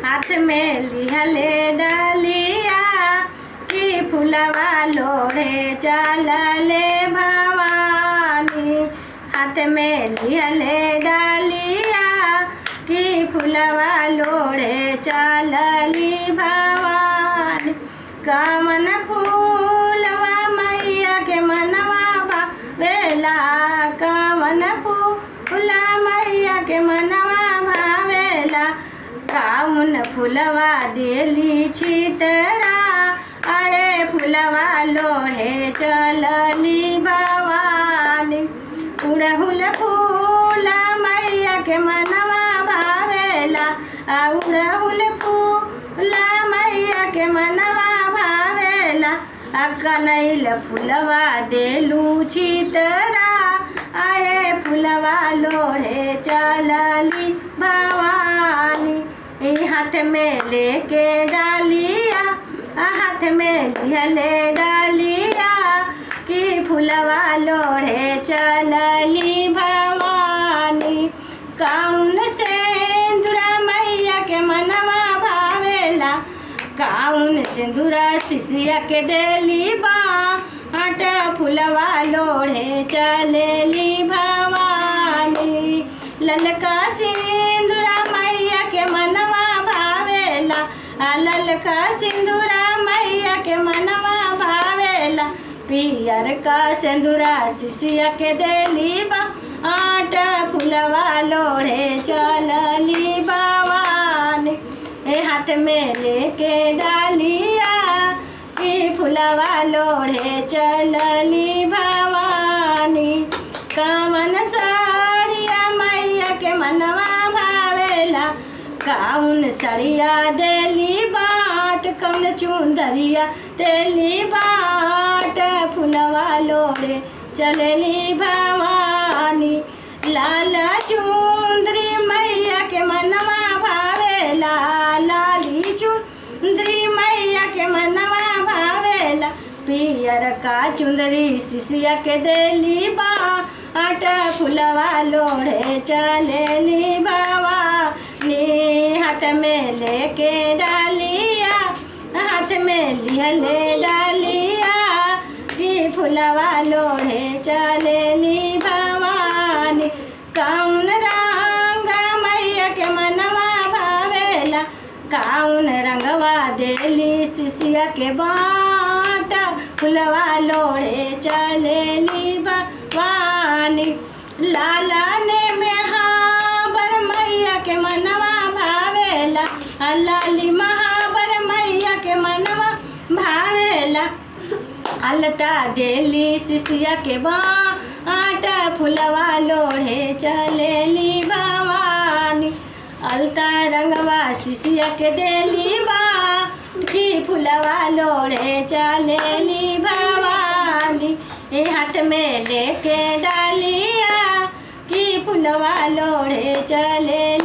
हाथ में लिहले डालिया कि फुलवा लोढ़े चलले भवानी। हाथ में लिहले डालिया कि फुलवा लोढ़े चलली भवानी। कमन फूलवा मैया के मनवा भावेला, कमन फूला मैया के मनवा भावेला। काउन फुलवा देली छितरा अरे फुलवा लोढ़े चलली भवानी। उड़हुल फूला मैया के मनवा भावेला, उड़हुल फूला मैया के मनवा भावेला। कनैल फुलवा देलू छितरा आए फुलवा लोढ़े चलली भवानी। हाथ में लेके डालिया हाथ में लिहले डालिया कि फुलवा लोढ़े चलली भवानी। कौन सिंदूरा मैया के मनवा भावेला, कौन सिंदूरा सिसिया के देली बाट फुलवा लोढ़े चलली भवानी। ललका सिंदूरा मैया के मनवा भावेला, ललका सिंदूरा मैया के मनवा भावेला। पियर का सिंदूरा सिसिया के देली बाट फुलवा लोढ़े चलली भवानी। हाथ में लेके डालिया कि फुलवा लोढ़े चलली भवानी। कवन साड़िया मैया के मनवा भावेला, कौन सड़िया देली बाट, कौन चुंदरिया देली बाट फुलवा लोढ़े चलली भवानी। लाल चुंदरी मैया के मनवा भावेला, लाली चुंदरी मैया के मनवा भावेला। पियर का चुंदरी सिसिया के देली बाट फुलवा लोढ़े चलली भवानी। हाथ में लेके डालिया हाथ में लिहले डालिया कि फुलवा लोढ़े चलली भवानी। कौन रंग मैया के मनवा भावेला, कौन रंगवा देली सिसिया के बाट फुलवा लोढ़े चलली भवानी। लाला ने महाबर मैया के मनवा भावेला, लाली महाबर मैया के मनवा भावेला। अलता देली सिसिया के बाट फुलवा लोढ़े चलली भवानी। अलता रंगवा सिसिया के देली कि फुलवा लोढ़े चलली भवानी। हाथ में लेके डालिया कि फुलवा लोढ़े चलली